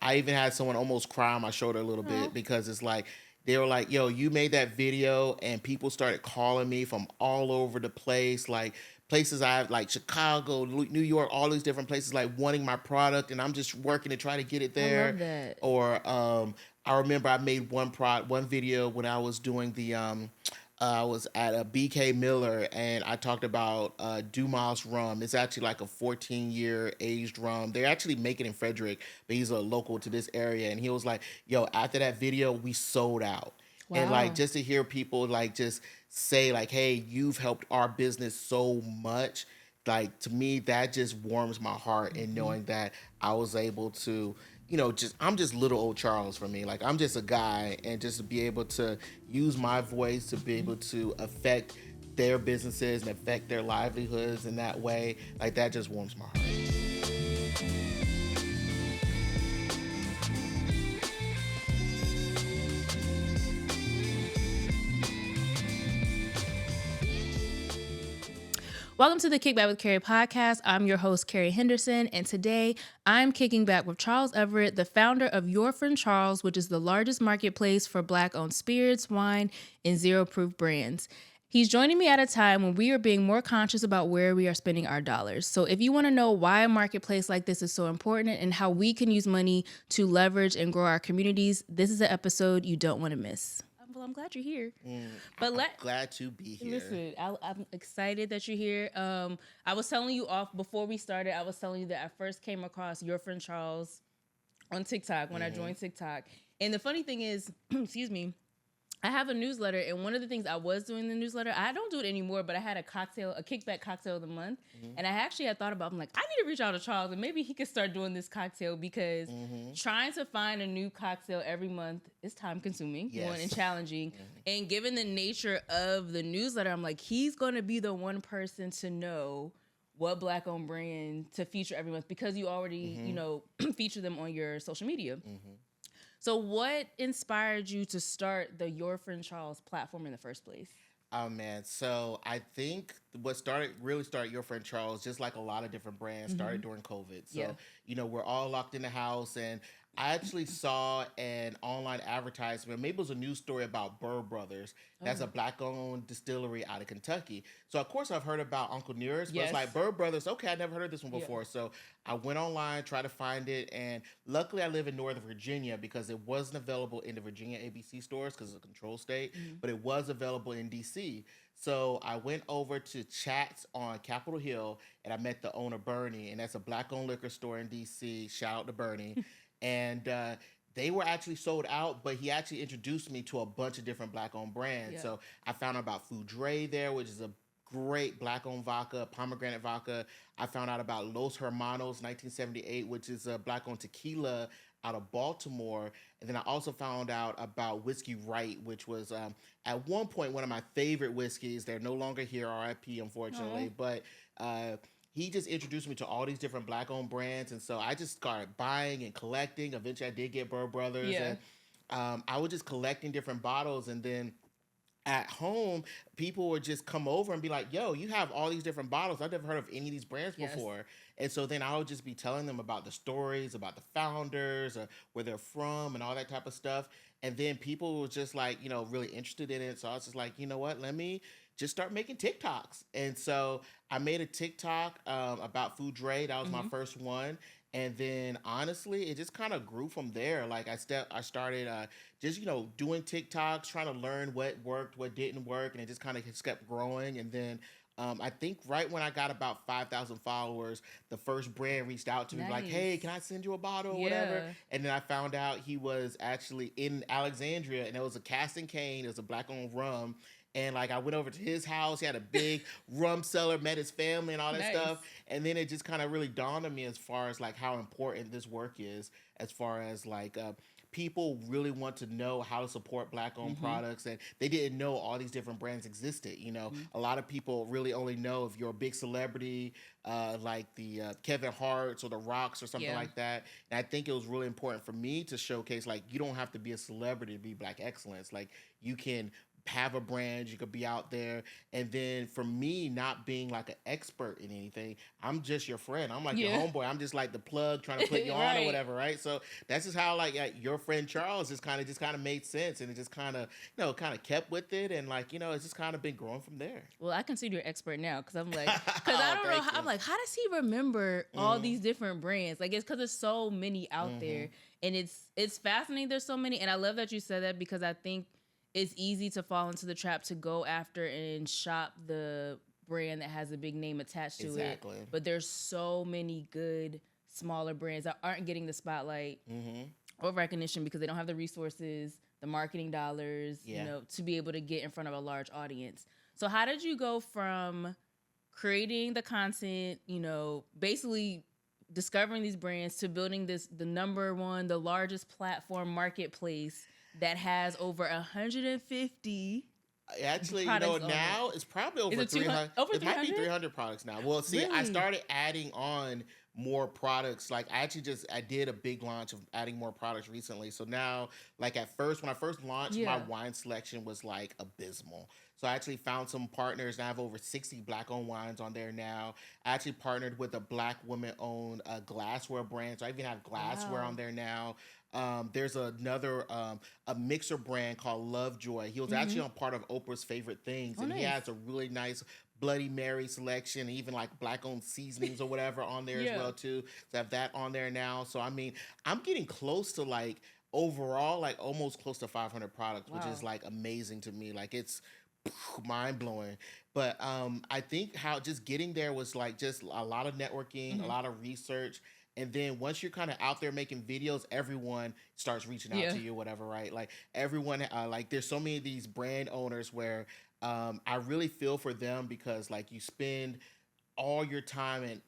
I even had someone almost cry on my shoulder a little bit because it's like they were like, "Yo, you made that video," and people started calling me from all over the place, like places I've like Chicago, New York, all these different places, like wanting my product, and I'm just working to try to get it I there. love that. Or I remember I made one video when I was doing the I was at a BK Miller and I talked about Dumas rum. It's actually like a 14-year aged rum. They actually make it in Frederick, but he's a local to this area. And he was like, "Yo, after that video, we sold out." And like Wow. just to hear people like just say like, "Hey, you've helped our business so much." Like to me, that just warms my heart in Hmm. knowing that I was able to, just I'm just little old Charles for me. Like I'm just a guy, and just to be able to use my voice to be able to affect their businesses and affect their livelihoods in that way, like that just warms my heart. Welcome to the Kickback with Keri podcast. I'm your host, Keri Henderson, and today I'm kicking back with Charles Everett, the founder of UrFriendCharles, which is the largest marketplace for Black-owned spirits, wine, and zero-proof brands. He's joining me at a time when we are being more conscious about where we are spending our dollars. So if you want to know why a marketplace like this is so important and how we can use money to leverage and grow our communities, this is an episode you don't want to miss. Well, I'm glad you're here. But I'm glad to be here. Listen, I'm excited that you're here. I was telling you off before we started. I was telling you that I first came across your friend Charles on TikTok when I joined TikTok. And the funny thing is, excuse me, I have a newsletter, and one of the things I was doing in the newsletter, I don't do it anymore, but I had a kickback cocktail of the month. And I actually had thought about, I'm like, I need to reach out to Charles and maybe he could start doing this cocktail because trying to find a new cocktail every month is time consuming, Yes. one, and challenging. And given the nature of the newsletter, I'm like, he's going to be the one person to know what Black-owned brand to feature every month because you already, feature them on your social media. So what inspired you to start the Your Friend Charles platform in the first place? Oh man, so I think what really started Your Friend Charles, just like a lot of different brands, started during COVID. So Yeah. we're all locked in the house, and I actually saw an online advertisement. Maybe it was a news story about Burr Brothers. That's a black-owned distillery out of Kentucky. So of course I've heard about Uncle Nearest, but it's Yes. like Burr Brothers. Okay, I never heard of this one Yeah. before. So I went online, tried to find it, and luckily I live in Northern Virginia because it wasn't available in the Virginia ABC stores because it's a control state, but it was available in DC. So I went over to Chats on Capitol Hill and I met the owner Bernie, and that's a black-owned liquor store in DC. Shout out to Bernie, and they were actually sold out, but he actually introduced me to a bunch of different black-owned brands. Yeah. So I found out about Food Dre there, which is a great black-owned vodka, pomegranate vodka. I found out about Los Hermanos 1978, which is a black-owned tequila out of Baltimore. And then I also found out about Whiskey Right, which was at one point one of my favorite whiskeys. They're no longer here, RIP, unfortunately. But he just introduced me to all these different black-owned brands, and so I just started buying and collecting. Eventually, I did get Burr Brothers, Yeah. and I was just collecting different bottles, and then at home, people would just come over and be like, "Yo, you have all these different bottles. I've never heard of any of these brands Yes. before." And so then I would just be telling them about the stories, about the founders, or where they're from, and all that type of stuff. And then people were just like, really interested in it. So I was just like, you know what? Let me just start making TikToks. And so I made a TikTok about Food Dre. That was my first one. And then honestly, it just kind of grew from there. Like I started just doing TikToks, trying to learn what worked, what didn't work, and it just kind of just kept growing. And then I think right when I got about 5,000 followers, the first brand reached out to me like, "Hey, Nice. can I send you a bottle or whatever?" Yeah. And then I found out he was actually in Alexandria, and it was a Casting Cane. It was a black-owned rum. And like I went over to his house, he had a big rum cellar, met his family and all that Nice. stuff. And then it just kind of really dawned on me as far as like how important this work is, as far as like people really want to know how to support black-owned products, and they didn't know all these different brands existed. A lot of people really only know if you're a big celebrity, like the Kevin Hart's or the Rocks or something Yeah. like that. And I think it was really important for me to showcase like you don't have to be a celebrity to be black excellence. Like you can have a brand, you could be out there. And then for me, not being like an expert in anything, I'm just your friend. I'm like your Yeah. homeboy. I'm just like the plug trying to put you on or Right. whatever, right? So that's just how like your friend Charles just kind of made sense, and it just kind of kind of kept with it, and like it's just kind of been growing from there. Well, I consider you an expert now because I'm like, because I Oh, don't know. thank I'm you. like, how does he remember all Hmm. these different brands? Like, it's because there's so many out there, Hmm. and it's fascinating. There's so many, and I love that you said that because I think it's easy to fall into the trap to go after and shop the brand that has a big name attached to it. Exactly. But there's so many good smaller brands that aren't getting the spotlight Hmm. or recognition because they don't have the resources, the marketing dollars, Yeah. to be able to get in front of a large audience. So how did you go from creating the content, basically discovering these brands to building the number one, the largest platform marketplace that has over 150 Actually, products on it? now it's probably Is over it 300. 200 over It might be 300? 300 products now. Well, see, I Really? started adding on more products. Like I did a big launch of adding more products recently. So now, like at first, when I first launched, my Yeah. wine selection was like abysmal. So I actually found some partners, and I have over 60 black-owned wines on there now. I actually partnered with a black women-owned glassware brand, so I even have glassware on Wow. there now. There's another a mixer brand called Lovejoy. He was Mm-hmm. actually on part of Oprah's Favorite Things, Oh, and he nice. has a really nice Bloody Mary selection, even like black owned seasonings or whatever on there as Yeah. well too. So I have that on there now. So I mean, I'm getting close to like overall like almost close to 500 products, which is Wow. like amazing to me. Like it's mind blowing. But I think how just getting there was like just a lot of networking, a Mm-hmm. lot of research. And then once you're kind of out there making videos, everyone starts reaching out Yeah. to you, whatever, right? Like everyone, like there's so many of these brand owners where I really feel for them because like you spend all your time and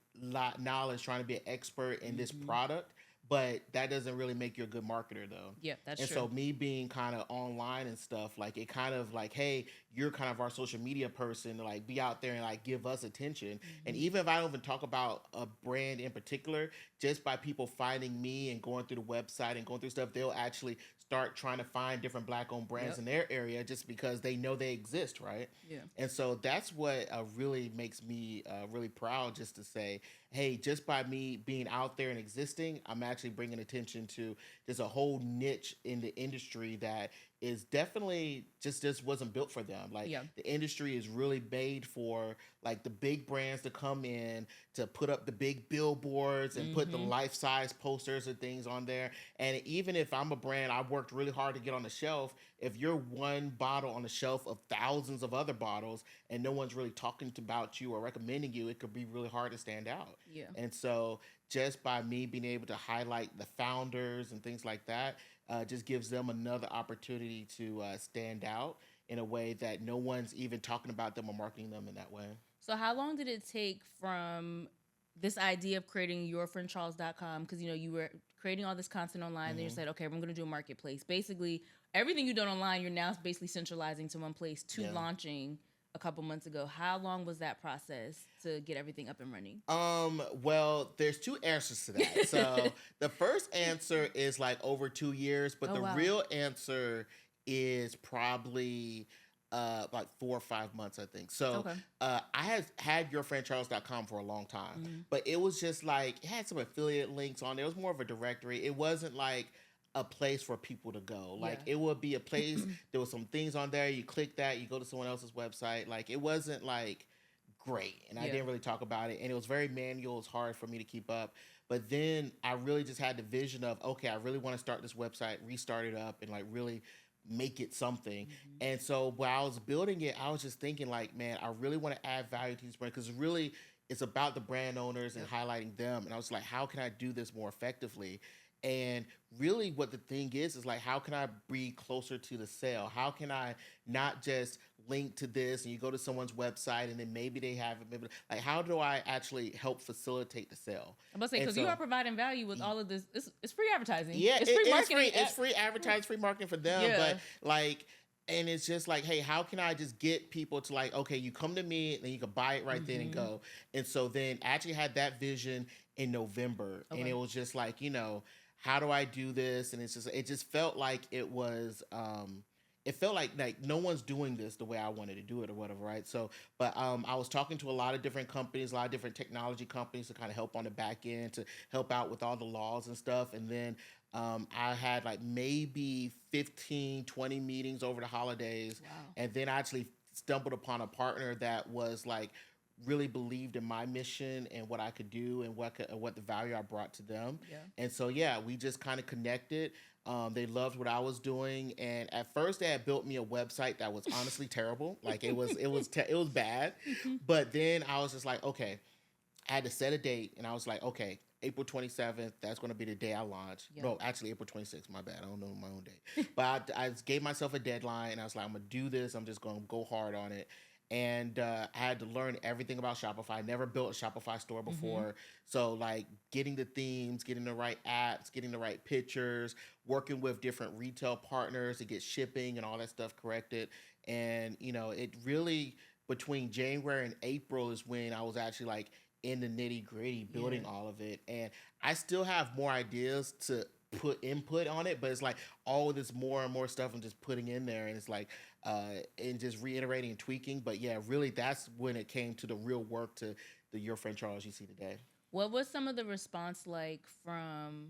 knowledge trying to be an expert in this Mm-hmm. product, but that doesn't really make you a good marketer though. Yeah, that's And true. so me being kind of online and stuff, like it kind of like, hey, you're kind of our social media person to like be out there and like give us attention. And Mm-hmm. even if I don't even talk about a brand in particular, just by people finding me and going through the website and going through stuff, they'll actually start trying to find different black owned brands Yep. in their area just because they know they exist, right? Yeah. And so that's what really makes me really proud just to say, hey, just by me being out there and existing, I'm actually bringing attention to there's a whole niche in the industry that is definitely just wasn't built for them. Like Yeah. the industry is really made for like the big brands to come in to put up the big billboards and put the Mm-hmm. life size posters and things on there. And even if I'm a brand, I worked really hard to get on the shelf. If you're one bottle on the shelf of thousands of other bottles and no one's really talking about you or recommending you, it could be really hard to stand out. Yeah. And so just by me being able to highlight the founders and things like that, just gives them another opportunity to stand out in a way that no one's even talking about them or marketing them in that way. So how long did it take from this idea of creating yourfriendcharles.com? Because you were creating all this content online, then you Hmm. said, okay, we're gonna do a marketplace. Basically, everything you've done online, you're now basically centralizing to one place to Yeah. launching a couple months ago. How long was that process to get everything up and running? Well, there's two answers to that. So the first answer is like over 2 years, but Oh the wow. real answer is probably like 4 or 5 months, I think. So Okay. I had yourfriendcharles.com for a long time, Mm-hmm. but it was just like it had some affiliate links on there. It was more of a directory. It wasn't like a place for people to go. Yeah. Like it would be a place, there was some things on there, you click that, you go to someone else's website. Like it wasn't like great, and I Yeah. didn't really talk about it, and it was very manual. It's hard for me to keep up. But then I really just had the vision of, okay, I really want to start this website, restart it up, and like really make it something. Mm-hmm. And so while I was building it, I was just thinking like, man, I really want to add value to these brands because really it's about the brand owners and Yep. highlighting them. And I was like, how can I do this more effectively? And really, what the thing is like, how can I be closer to the sale? How can I not just link to this and you go to someone's website and then maybe they have it, maybe like, how do I actually help facilitate the sale? I'm about to say And because you are so, providing value with all of this. It's free advertising. yeah, It's free it's free. marketing. It's free advertising, free marketing for them. Yeah. But like, and it's just like, hey, how can I just get people to like, okay, you come to me, and then you can buy it right then and Mm-hmm. go. And so then I actually had that vision in November, and Okay. it was just like, how do I do this? And it just felt like it felt like no one's doing this the way I wanted to do it or whatever, right? So, but I was talking to a lot of different companies, a lot of different technology companies to kind of help on the back end to help out with all the laws and stuff. And then I had like maybe 15, 20 meetings over the holidays, Wow. and then I actually stumbled upon a partner that was like really believed in my mission and what I could do and what the value I brought to them. Yeah. And so yeah, we just kind of connected. They loved what I was doing, and at first they had built me a website that was honestly terrible. Like it was bad. But then I was just like, okay, I had to set a date, and I was like, okay, April 27th, that's going to be the day I launch. Yeah. No, actually, April 26th, my bad. I don't know my own date. But I just gave myself a deadline, and I was like, I'm going to do this. I'm just going to go hard on it. And I had to learn everything about Shopify. I never built a Shopify store before. So, like, getting the themes, getting the right apps, getting the right pictures, working with different retail partners to get shipping and all that stuff corrected. And, it really, between January and April is when I was actually like, in the nitty gritty building Yeah. all of it. And I still have more ideas to put input on it, but it's like all of this more and more stuff I'm just putting in there. And it's like, and just reiterating and tweaking. But yeah, really, that's when it came to the real work to the Your Friend Charles you see today. What was some of the response like from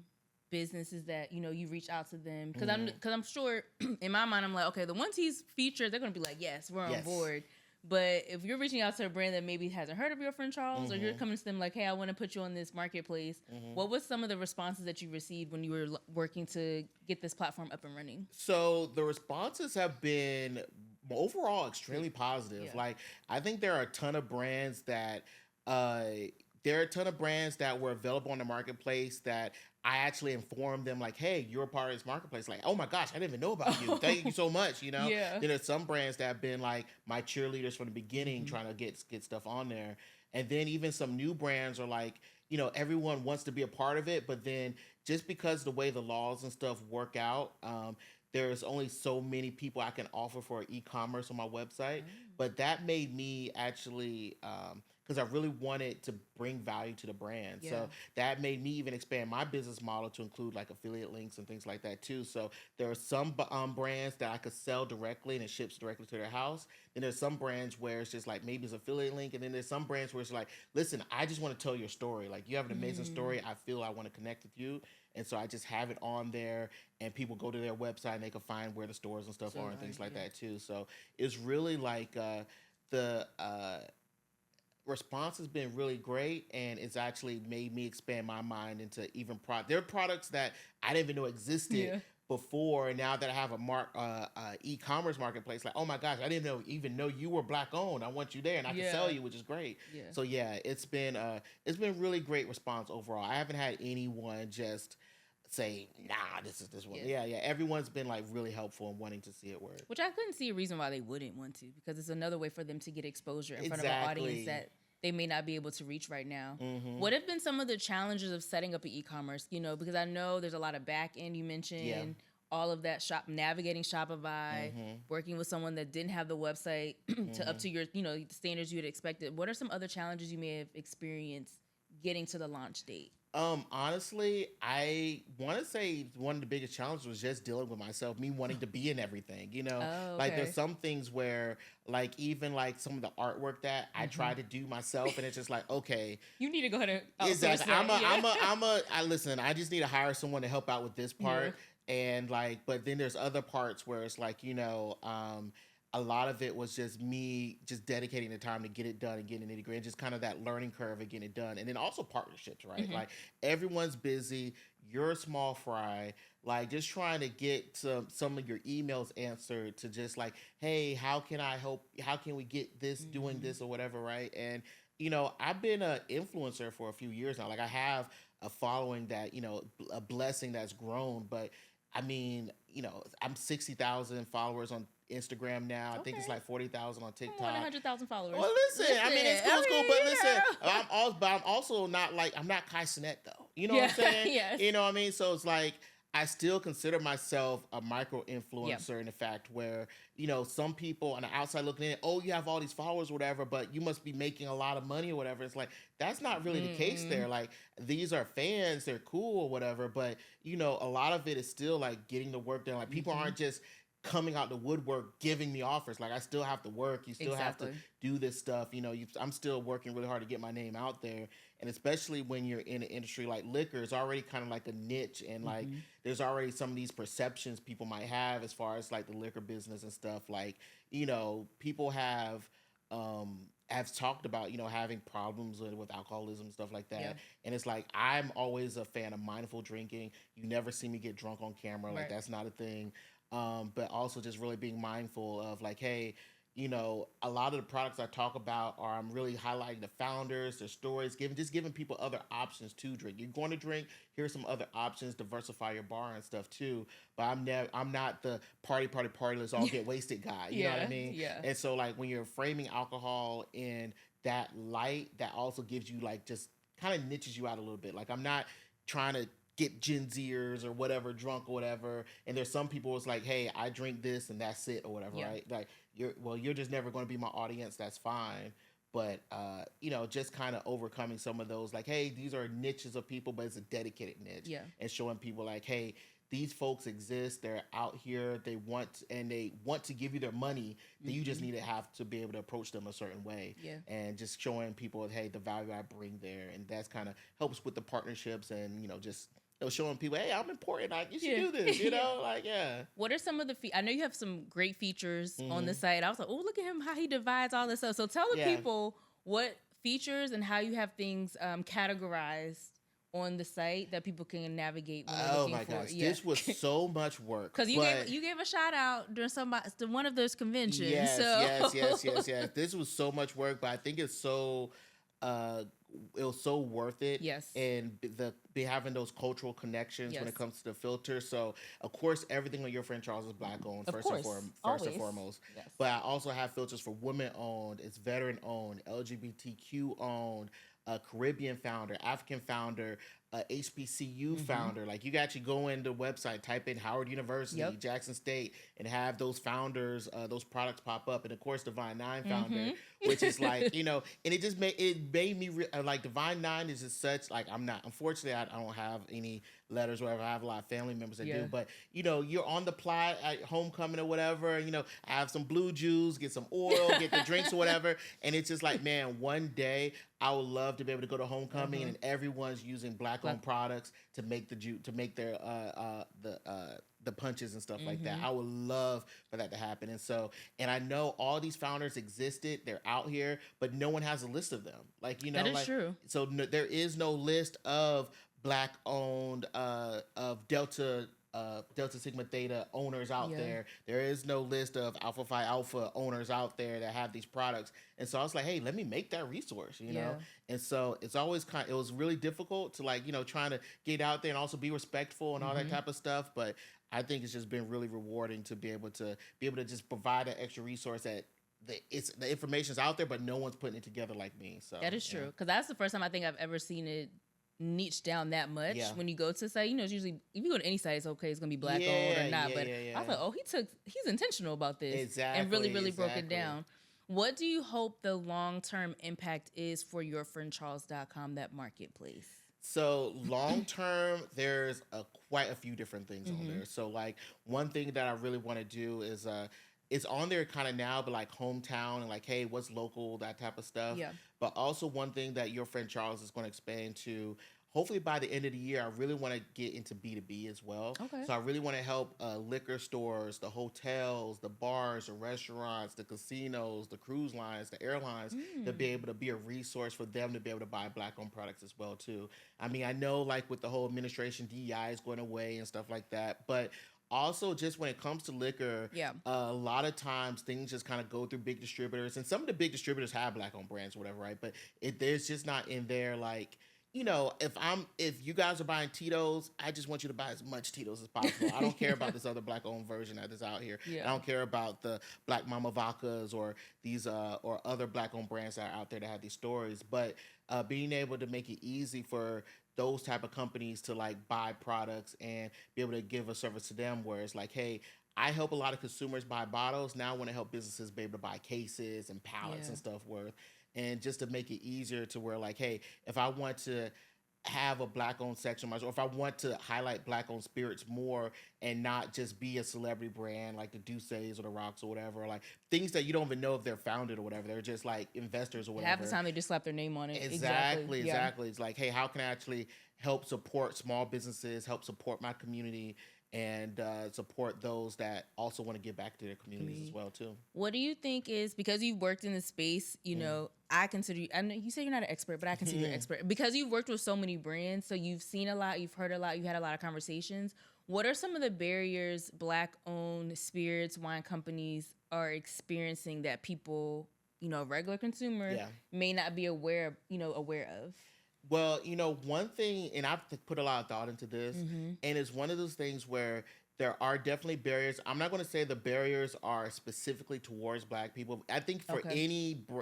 businesses that you reach out to them? Because I'm sure in my mind I'm like, okay, the ones he's featured, they're gonna be like, yes, we're on Yes. board. But if you're reaching out to a brand that maybe hasn't heard of Your Friend Charles, or you're coming to them like, hey, I want to put you on this marketplace, what was some of the responses that you received when you were working to get this platform up and running? So the responses have been overall extremely positive. Yeah. Like I think there are a ton of brands that uh there are a ton of brands that were available on the marketplace that I actually informed them like, hey, you're a part of this marketplace. Like, oh my gosh, I didn't even know about you. Thank you so much. Yeah. Then there's some brands that have been like my cheerleaders from the beginning, trying to get stuff on there. And then even some new brands are like, everyone wants to be a part of it, but then just because the way the laws and stuff work out, there's only so many people I can offer for e-commerce on my website. But that made me actually, because I really wanted to bring value to the brand. Yeah. So that made me even expand my business model to include like affiliate links and things like that too. So there are some brands that I could sell directly and it ships directly to their house. Then there's some brands where it's just like maybe it's affiliate link, and then there's some brands where it's like, listen, I just want to tell your story. Like you have an amazing story. I feel I want to connect with you, and so I just have it on there, and people go to their website and they can find where the stores and stuff So are and things like yeah. that too. So it's really like the response has been really great, and it's actually made me expand my mind into even there are products that I didn't even know existed Yeah. before, and now that I have a e-commerce marketplace, like, oh my gosh, I didn't even know you were black owned. I want you there, and I can sell Yeah. you, which is great. Yeah. So yeah, it's been really great response overall. I haven't had anyone just say, nah, this is this one. Yeah. Yeah, everyone's been like really helpful and wanting to see it work. Which I couldn't see a reason why they wouldn't want to, because it's another way for them to get exposure in front of an audience Exactly. that they may not be able to reach right now. Mhm. What have been some of the challenges of setting up an e-commerce? Because I know there's a lot of back end you mentioned, Yeah. all of that navigating Shopify, working with someone that didn't have the website to up to your, the standards you had expected. What are some other challenges you may have experienced getting to the launch date? Honestly, I want to say one of the biggest challenges was just dealing with myself, me wanting to be in everything, Oh, like okay. there's some things where like even like some of the artwork that I try to do myself, and it's just like, okay, You need to go ahead and outsource exactly. that. I listen, I just need to hire someone to help out with this part. And like, but then there's other parts where it's like, a lot of it was just me just dedicating the time to get it done and getting it nitty gritty, just kind of that learning curve of getting it done. And then also partnerships, right? Like everyone's busy. You're a small fry, like just trying to get some of your emails answered to just like, hey, how can I help? How can we get this doing this or whatever, right? And I've been an influencer for a few years now. Like I have a following that, a blessing that's grown. But I mean, I'm 60,000 followers on Instagram now. I think it's Okay. like 40,000 on More than TikTok. 100,000 followers. Well, listen, I mean, it's cool, but listen, yeah. I'm also not like, I'm not Kai Cenat though. You know what I'm Yeah, saying? yes. You know what I mean? So it's like, I still consider myself a micro influencer in the fact where, some people on the outside looking in, oh, you have all these followers or whatever, but you must be making a lot of money or whatever. It's like, that's not really the case there. Like, these are fans, they're cool or whatever, but, a lot of it is still like getting the work done. Like, people aren't just coming out the woodwork giving me offers. Like, I still have to work, you still have to Exactly. do this stuff, I'm still working really hard to get my name out there. And especially when you're in an industry like liquor, it's already kind of like a niche, and like Hmm. there's already some of these perceptions people might have as far as like the liquor business and stuff. Like, people have talked about, having problems with alcoholism and stuff like Yeah. that. And it's like, I'm always a fan of mindful drinking. You never see me get drunk on camera. Like, Right. that's not a thing. But also just really being mindful of like, hey, a lot of the products I talk about are, I'm really highlighting the founders, their stories, giving people other options to drink. You're going to drink, here's some other options, diversify your bar and stuff too. But I'm not the party, let's all get wasted guy. You know what I Yeah. mean? Yeah. And so like when you're framing alcohol in that light, that also gives you like, just kind of niches you out a little bit. Like, I'm not trying to get Gen Zers or whatever drunk or whatever. And there's some people, it's like, hey, I drink this and that's it or whatever, Yeah. right? Like, you're just never going to be my audience. That's fine. But just kind of overcoming some of those, like, hey, these are niches of people, but it's a dedicated niche. Yeah. And showing people like, hey, these folks exist. They're out here. They want to give you their money. That you just Hmm. need to have to be able to approach them a certain way. Yeah. And just showing people, hey, the value I bring there, and that's kind of helps with the partnerships, and just showing people, hey, I'm important. Like, you should Yeah. do this. Yeah. Like, yeah. What are some of the I know you have some great features on the Hmm. site. I was like, oh, look at him, how he divides all this stuff. So tell the Yeah. people what features and how you have things categorized on the site that people can navigate when they're Oh looking my for. gosh, Yeah. this was so much work. Because But you gave a shout out during to one of those conventions. yes, So yes. This was so much work, but I think uh it was so worth it. Yes. And be having those cultural connections when Yes. it comes to the filter. So of course everything on Your Friend Charles is black owned, Of first and course. first and Always. foremost. Yes. But I also have filters for women owned, it's veteran owned, LGBTQ owned, Caribbean founder, African founder, HBCU Mm-hmm. founder. Like, you can actually go into the website, type in Howard University, Yep. Jackson State, and have those founders, those products pop up. And of course, Divine Nine founder, Mm-hmm. which is like, and it made me like, Divine Nine is just such like, I'm not, unfortunately, I don't have any letters or whatever. I have a lot of family members that Yeah. do, but you're on the plot at homecoming or whatever. I have some blue juice, get some oil, get the drinks or whatever, and it's just like, man, one day I would love to be able to go to homecoming, and everyone's using black-owned products to make to make their the punches and stuff like that. Mm-hmm. I would love for that to happen. And I know all these founders existed, they're out here, but no one has a list of them. Like, That is like, true. so no, there is no list of black owned of Delta Sigma Theta owners out Yeah. there. There is no list of Alpha Phi Alpha owners out there that have these products. And so I was like, hey, let me make that resource, Yeah. And so it's always it was really difficult to, like, trying to get out there and also be respectful and all that Mhm. type of stuff. But I think it's just been really rewarding to be able to just provide an extra resource that the information's out there, but no one's putting it together like me. So That is true. Because that's the first time I think I've ever seen it niche down that much. Yeah. When you go to site, it's usually, if you go to any site, it's okay, it's gonna be black owned Yeah, or not. yeah, but yeah, I was yeah. like, oh, he's intentional about this. Exactly, And really broke it exactly. down. What do you hope the long-term impact is for yourfriendcharles.com, that marketplace? So long term, there's quite a few different things on Mhm. there. So like, one thing that I really want to do is it's on there kind of now, but like hometown and like, hey, what's local, that type of stuff. Yeah. But also one thing that Your Friend Charles is going to expand to. Hopefully by the end of the year, I really want to get into B2B as well. Okay. So I really want to help liquor stores, the hotels, the bars, the restaurants, the casinos, the cruise lines, the airlines, to be able to be a resource for them to be able to buy black-owned products as well too. I mean, I know like with the whole administration, DEI is going away and stuff like that, but also just when it comes to liquor, Yeah. a lot of times things just kind of go through big distributors, and some of the big distributors have black-owned brands or whatever, right? But there's just not in there like, if you guys are buying Tito's, I just want you to buy as much Tito's as possible. I don't care about this other black owned version that is out here. Yeah. I don't care about the Black Mama Vodkas or these or other black owned brands that are out there that have these stories. But being able to make it easy for those type of companies to like buy products and be able to give a service to them, where it's like, hey, I help a lot of consumers buy bottles. Now I want to help businesses be able to buy cases and pallets Yeah. and stuff worth. And just to make it easier to where like, hey, if I want to have a black owned section, or if I want to highlight black owned spirits more and not just be a celebrity brand like the Douces or the Rocks or whatever, like things that you don't even know if they're founded or whatever, they're just like investors or Half the whatever. time they just slap their name on it. Exactly. Exactly, Yeah. exactly. It's like, hey, how can I actually help support small businesses, help support my community, and support those that also want to give back to their communities as well too. What do you think is, because you've worked in the space, you know, I consider you, I know you say you're not an expert, but I consider you an expert because you've worked with so many brands. So you've seen a lot, you've heard a lot, you've had a lot of conversations. What are some of the barriers black owned spirits, wine companies are experiencing that people, you know, regular consumer Yeah. may not be aware, aware of? Well, one thing, and I've put a lot of thought into this, and it's one of those things where there are definitely barriers. I'm not going to say the barriers are specifically towards black people. I think for Okay.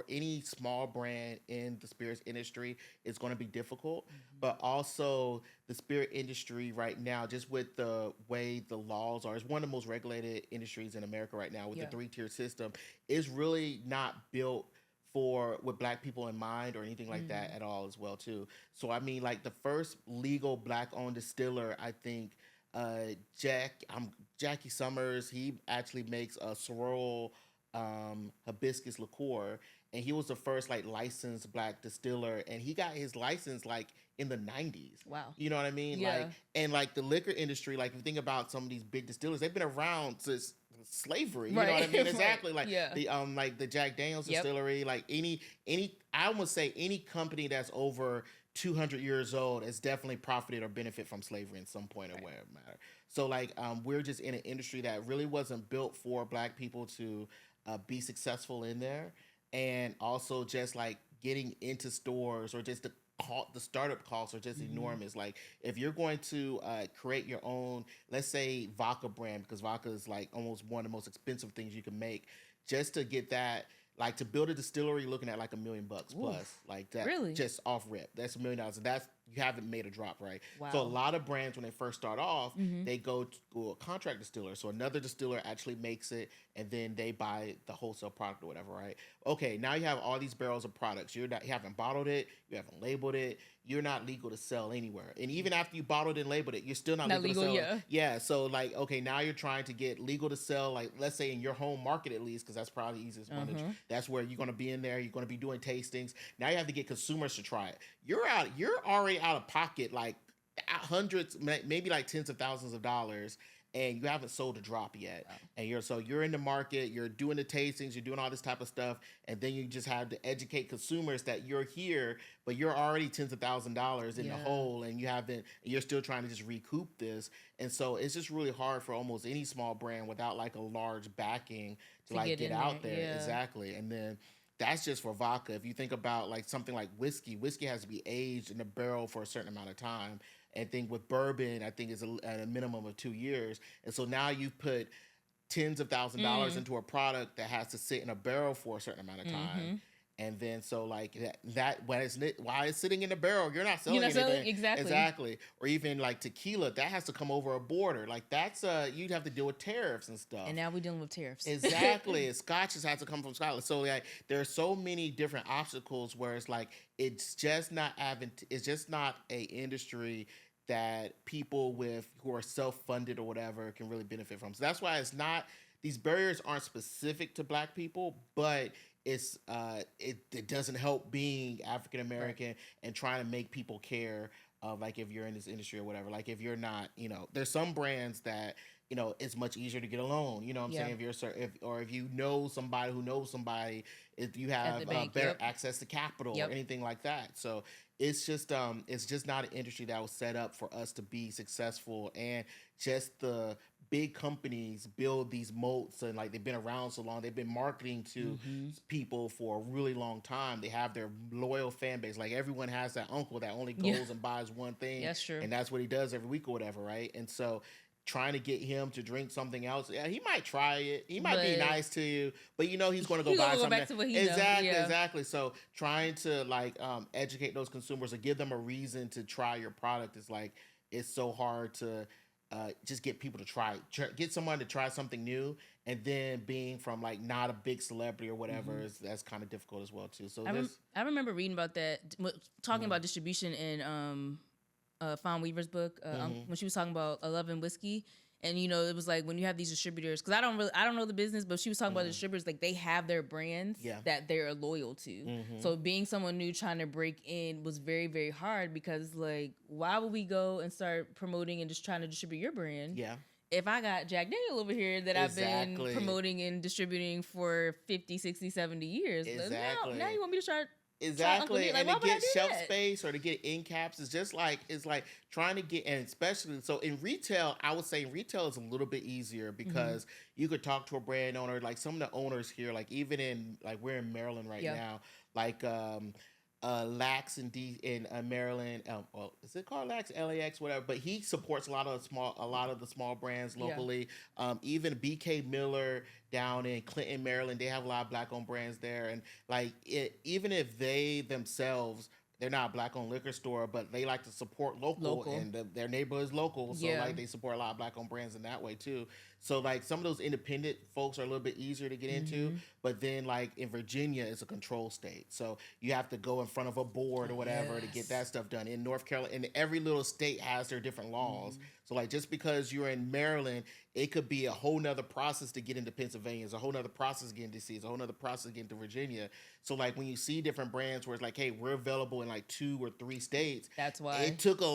any small brand in the spirits industry, it's going to be difficult. But also the spirit industry right now, just with the way the laws are, it's one of the most regulated industries in America right now with Yeah. the 3-tier system. Is really not built for with black people in mind or anything like that at all as well too. So I mean, like the first legal black owned distiller, I think Jackie Summers, he actually makes a sorrel hibiscus liqueur, and he was the first like licensed black distiller, and he got his license like in the 90s. Wow. You know what I mean? Yeah. Like, and like the liquor industry, like if you think about some of these big distillers, they've been around since slavery. You know what I mean? Right. Exactly. Like Yeah. the Jack Daniels distillery, like any I almost say any company that's over 200 years old has definitely profited or benefit from slavery in some point or whatever matter. So like we're just in an industry that really wasn't built for black people to be successful in there, and also just like getting into stores or just the startup costs are just enormous. Like if you're going to create your own, let's say vodka brand, because vodka is like almost one of the most expensive things you can make, just to get that, like to build a distillery, you're looking at like $1 million plus, like that. Really? Just off rip, that's $1 million, and that's you haven't made a drop, right? Wow. So a lot of brands when they first start off, they go to a contract distiller. So another distiller actually makes it, and then they buy the wholesale product or whatever, right? Okay, now you have all these barrels of products. You haven't bottled it, you haven't labeled it. You're not legal to sell anywhere, and even after you bottled and labeled it, you're still not legal to sell. Yeah. So like, okay, now you're trying to get legal to sell, like let's say in your home market at least, because that's probably the easiest one. That's where you're going to be in there. You're going to be doing tastings. Now you have to get consumers to try it. You're already out of pocket like hundreds, maybe like tens of thousands of dollars, and you haven't sold a drop yet. Wow. And you're in the market, you're doing the tastings, you're doing all this type of stuff, and then you just have to educate consumers that you're here, but you're already tens of thousands of dollars in the hole, and you're still trying to just recoup this. And so it's just really hard for almost any small brand without like a large backing to like get out there. Yeah. Exactly. And then that's just for vodka. If you think about like something like whiskey has to be aged in a barrel for a certain amount of time. And think with bourbon, I think is at a minimum of 2 years. And so now you've put tens of thousands of dollars into a product that has to sit in a barrel for a certain amount of time. And then so like that while it's sitting in the barrel, you're not selling anything. Exactly. Or even like tequila, that has to come over a border. Like that's you'd have to deal with tariffs and stuff. And now we're dealing with tariffs. Exactly. Scotch has to come from Scotland. So like there are so many different obstacles where it's like it's just not a industry that people who are self-funded or whatever can really benefit from. So that's why these barriers aren't specific to black people, but it doesn't help being African American and trying to make people care of like if you're in this industry or whatever. Like if you're not, there's some brands that it's much easier to get a loan. You know what I'm saying? If you know somebody who knows somebody, if you have better access to capital or anything like that. So it's just not an industry that was set up for us to be successful, and just the big companies build these moats, and like they've been around so long, they've been marketing to people for a really long time. They have their loyal fan base. Like everyone has that uncle that only goes and buys one thing. That's true. And that's what he does every week or whatever, right? And so trying to get him to drink something else, he might try it. He might be nice to you, but he's going to go buy something. Back to what he Exactly. So trying to like educate those consumers or give them a reason to try your product is like, it's so hard to just get people to try it. Get someone to try something new, and then being from like not a big celebrity or whatever that's kind of difficult as well too. So I remember reading about that, talking about distribution in Fawn Weaver's book Mm-hmm. when she was talking about a love and whiskey. And it was like when you have these distributors, because I don't know the business, but she was talking about the distributors, like they have their brands Yeah. that they're loyal to. Mm-hmm. So being someone new trying to break in was very, very hard, because like, why would we go and start promoting and just trying to distribute your brand? Yeah. If I got Jack Daniel over here that I've been Exactly. promoting and distributing for 50, 60, 70 years. Exactly. Now you want me to try Exactly, Like, and why to would I get do shelf that? space or to get end caps is just like it's like trying to get, and especially so in retail, I would say retail is a little bit easier because you could talk to a brand owner, like some of the owners here, like even in like we're in Maryland right Yeah. now, like Lax in Maryland. Well, is it called Lax LAX whatever? But he supports a lot of the small brands Yeah. locally. Even BK Miller down in Clinton, Maryland, they have a lot of black owned brands there, and like even if they themselves. They're not a black-owned liquor store, but they like to support local. And their neighborhood is local, so Yeah. like they support a lot of black-owned brands in that way too. So like some of those independent folks are a little bit easier to get into, but then like in Virginia, it's a control state, so you have to go in front of a board or whatever to get that stuff done. In North Carolina, and every little state has their different laws. So like just because you're in Maryland, it could be a whole nother process to get into Pennsylvania. It's a whole nother process to get into DC. It's a whole nother process to get into Virginia. So like when you see different brands where it's like, hey, we're available in like 2 or 3 states. That's why it took a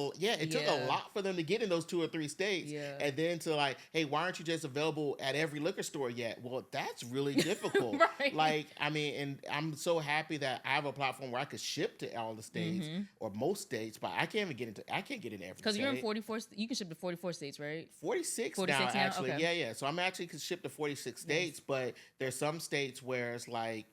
lot for them to get in those 2 or 3 states. Yeah. And then to like, hey, why aren't you just available at every liquor store yet? Well, that's really difficult. Right. Like, I mean, and I'm so happy that I have a platform where I could ship to all the states or most states, but I can't get into every state. Because you're in 44, you can ship to 44 states, right? 46 now, 46 now? actually. Okay. Yeah. So I'm actually could ship to 46 states, but there's some states where it's like,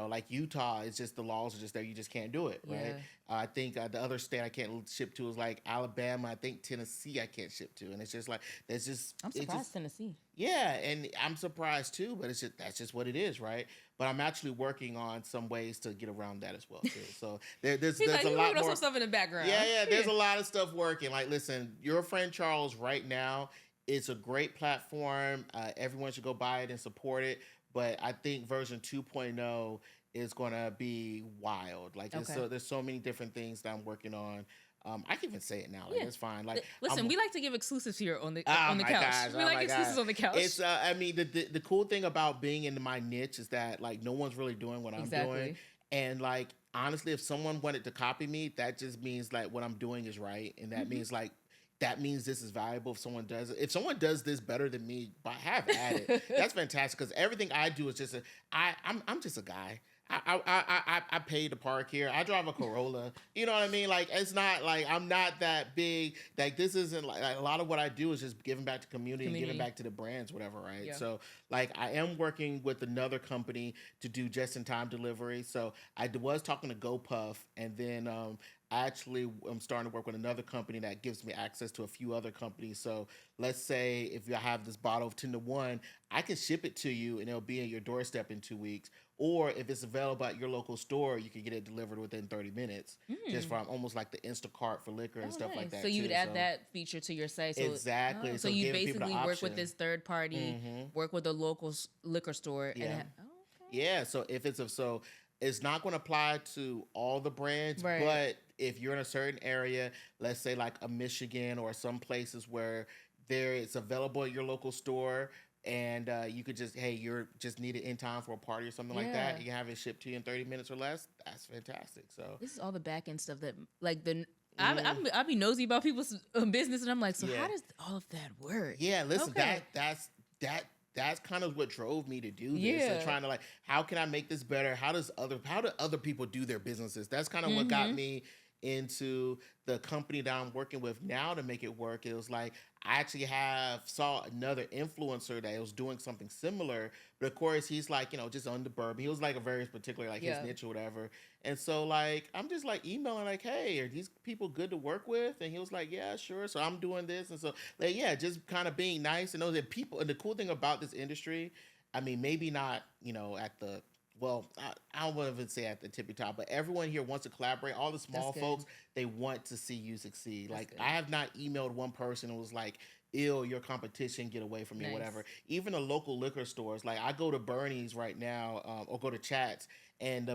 like Utah, it's just the laws are just there. You just can't do it, right? I think the other state I can't ship to is like Alabama. I think Tennessee I can't ship to, and it's just like I'm surprised Tennessee. Yeah, and I'm surprised too, but that's just what it is, right? But I'm actually working on some ways to get around that as well too. So there's He's like, a lot more some stuff in the background. Yeah, there's a lot of stuff working. Like, listen, Your Friend Charles right now, it's a great platform. Everyone should go buy it and support it. But I think version 2.0 is going to be wild. Like, there's so many different things that I'm working on. I can even say it now. Like, it's fine. Like, listen, we like to give exclusives here on the oh on the my couch. gosh, We oh like my exclusives gosh. on the couch. It's I mean the cool thing about being in my niche is that like no one's really doing what I'm doing, and like honestly, if someone wanted to copy me, that just means like what I'm doing is right, and that means like. That means this is valuable if someone does it. If someone does this better than me, have at it. That's fantastic because everything I do is just I'm just a guy. I pay to park here. I drive a Corolla. You know what I mean? Like it's not like I'm not that big. Like this isn't like a lot of what I do is just giving back to community. And giving back to the brands, whatever, right? Yeah. So like I am working with another company to do just in time delivery. So I was talking to GoPuff, and then actually I'm starting to work with another company that gives me access to a few other companies. So let's say if you have this bottle of 10 to 1, I can ship it to you and it'll be at your doorstep in 2 weeks. Or if it's available at your local store, you can get it delivered within 30 minutes. Just from almost like the Instacart for liquor and stuff like that. So you would too. add that feature to your site. So, exactly. So you giving people the basically work with option. this third party, work with a local liquor store. Yeah. And Yeah. So if it's not going to apply to all the brands, Right. but if you're in a certain area, let's say like a Michigan or some places where it's available at your local store, and you could just, hey, you're just needed in time for a party or something like that, Yeah. you can have it shipped to you in 30 minutes or less. That's fantastic. So this is all the back end stuff that like I'd be nosy about people's business, and I'm like, so how does all of that work? yeah, listen, Okay. that's kind of what drove me to do this. Yeah. And trying to like, how can I make this better? How do other people do their businesses? That's kind of what got me into the company that I'm working with now to make it work. It was like I actually saw another influencer that was doing something similar, but of course he's like, just on the bourbon. He was like a very particular like his niche or whatever. And so like I'm just like emailing like, hey, are these people good to work with? And he was like, yeah, sure. So I'm doing this, and so like just kind of being nice and know that people. And the cool thing about this industry, I mean, maybe not at the I don't want to even say at the tippy top, but everyone here wants to collaborate. All the small folks, they want to see you succeed. Like, I have not emailed one person and was like, ill your competition get away from you, Nice. whatever. Even the local liquor stores, like I go to Bernie's right now, or go to Chats, and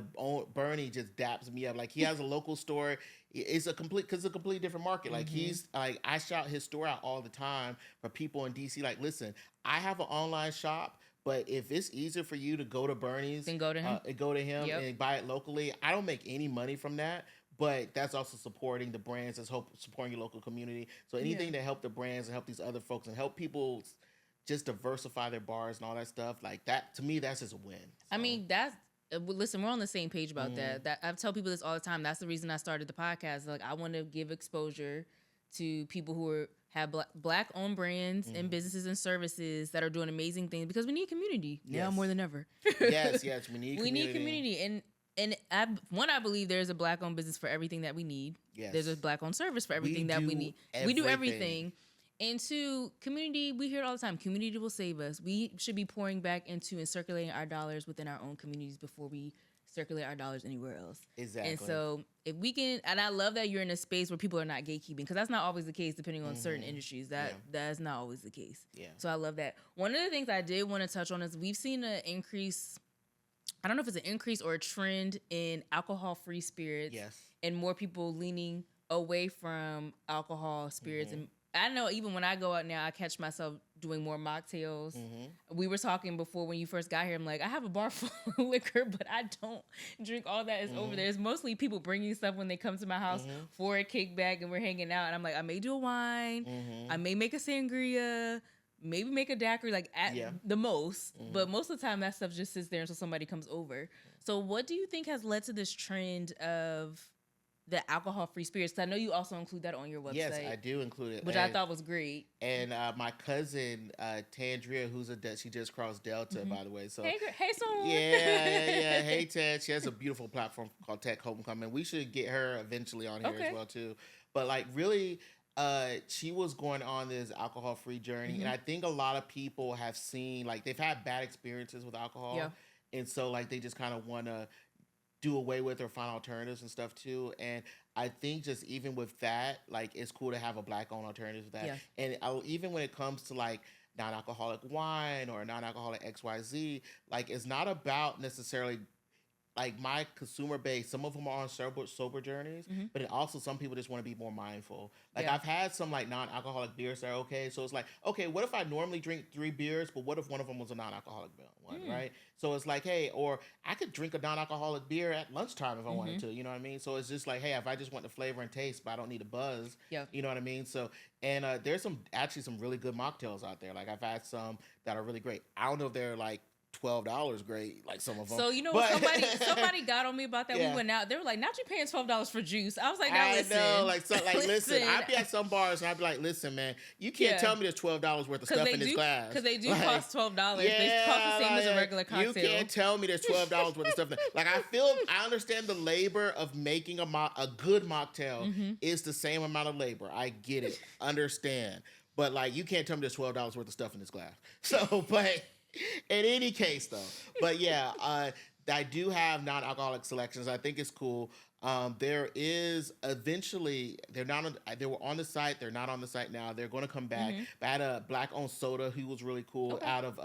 Bernie just daps me up. Like he has a local store. It's a complete because it's a completely different market. Like Mm-hmm. he's like I shout his store out all the time for people in DC. Like, listen, I have an online shop. But if it's easier for you to go to Bernie's, Then go to him. go to him Yep. and buy it locally, I don't make any money from that. But that's also supporting the brands, that's supporting your local community. So Yeah. anything to help the brands and help these other folks and help people just diversify their bars and all that stuff, like that to me, that's just a win. I So, mean, that's listen, we're on the same page about mhm. that. That I tell people this all the time. That's the reason I started the podcast. Like, I want to give exposure to people who have black owned brands and businesses and services that are doing amazing things because we need community now Yes. more than ever. Yes, yes, we need We community. need community, and I believe there's a black owned business for everything that we need. Yes. There's a black owned service for everything that we need. We do everything. And two, community, we hear it all the time. Community will save us. We should be pouring back into and circulating our dollars within our own communities before we circulate our dollars anywhere else. Exactly. And so if we can, and I love that you're in a space where people are not gatekeeping, because that's not always the case depending on certain industries. That's not always the case. Yeah. So I love that. One of the things I did want to touch on is we've seen an increase. I don't know if it's an increase or a trend in alcohol-free spirits. Yes. And more people leaning away from alcohol, spirits, and I know even when I go out now, I catch myself doing more mocktails. We were talking before when you first got here. I'm like, I have a bar full of liquor, but I don't drink all that is over there. It's mostly people bringing stuff when they come to my house for a kickback and we're hanging out. And I'm like, I may do a wine. I may make a sangria. Maybe make a daiquiri, like at the most. But most of the time, that stuff just sits there until somebody comes over. So what do you think has led to this trend of the alcohol-free spirits? 'Cause I know you also include that on your website. Yes, I do include it. Which I thought was great. And my cousin, Tandria, who's she just crossed Delta, by the way. So Hey, son. yeah. Hey, Ted. She has a beautiful platform called Tech Homecoming. We should get her eventually on here as well, too. But, like, really, she was going on this alcohol-free journey. And I think a lot of people have seen, like, they've had bad experiences with alcohol. Yeah. And so, like, they just kind of want to do away with or find alternatives and stuff too. And I think just even with that, like it's cool to have a black owned alternative to that. Yeah. And even when it comes to like non-alcoholic wine or non-alcoholic XYZ, like it's not about necessarily like my consumer base, some of them are on sober journeys, but it also some people just want to be more mindful. Like I've had some like non-alcoholic beers that are okay. So it's like, okay, what if I normally drink 3 beers, but what if one of them was a non-alcoholic one, right? So it's like, hey, or I could drink a non-alcoholic beer at lunchtime if I wanted to, you know what I mean? So it's just like, hey, if I just want the flavor and taste, but I don't need a buzz, you know what I mean? So, and there's some really good mocktails out there. Like I've had some that are really great. I don't know if they're like $12 great, like some of them. So you know, somebody got on me about that. We went out. They were like, "Not you paying $12 for juice." I was like, "Now listen, know, like, so, like listen." I'd be at some bars and I'd be like, "Listen, man, you can't tell me there's $12 worth of stuff in this glass because they do like, cost $12. They cost the same as a regular cocktail. You can't tell me there's $12 worth of stuff. Like I understand the labor of making a good mocktail is the same amount of labor. I get it, understand, but like you can't tell me there's $12 worth of stuff in this glass. So, but. In any case, though, but yeah, I do have non-alcoholic selections. I think it's cool. There is eventually they were on the site. They're not on the site now. They're going to come back. But I had a black-owned soda who was really cool out of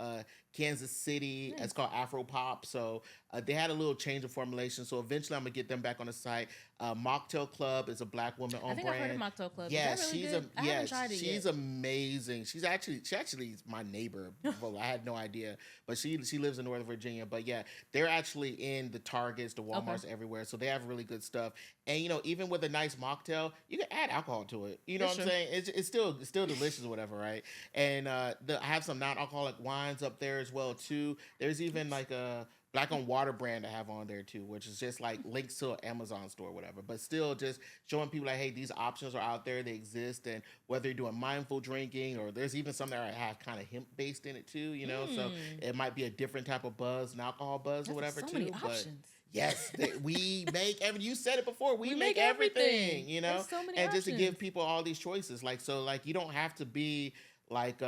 Kansas City. Nice. It's called Afro Pop. So they had a little change of formulation. So eventually I'm gonna get them back on the site. Mocktail Club is a black woman owned brand. I think I've heard of Mocktail Club. Yeah, is that really good? I haven't tried it she's yet. amazing. She actually is my neighbor. Well, I had no idea, but she lives in Northern Virginia. But yeah, they're actually in the Targets, the Walmarts, everywhere. So they have really good stuff. And you know, even with a nice mocktail, you can add alcohol to it. You know what I'm saying? It's still delicious or whatever, right? And I have some non-alcoholic wines up there as well too. There's even like a black-owned water brand I have on there too, which is just like links to an Amazon store or whatever. But still just showing people like, hey, these options are out there, they exist, and whether you're doing mindful drinking or there's even some that have kind of hemp-based in it too, you know? So it might be a different type of buzz, an alcohol buzz or whatever so too. Many but options. yes, we make you said it before, we make everything, you know? So many and options. just to give people all these choices. Like, so like you don't have to be like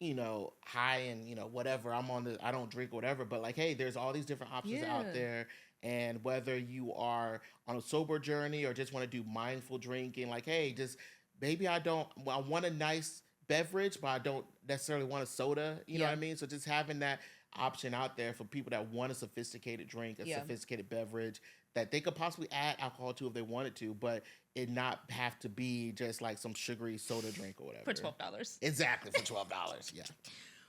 you know, high and, you know, whatever, I don't drink whatever, but like, hey, there's all these different options out there. And whether you are on a sober journey or just want to do mindful drinking, like, hey, just maybe I want a nice beverage, but I don't necessarily want a soda. You know what Yeah. I mean? So just having that option out there for people that want a sophisticated drink, a Yeah. sophisticated beverage that they could possibly add alcohol to if they wanted to, but it not have to be just like some sugary soda drink or For whatever. $12. Exactly, for $12. Yeah.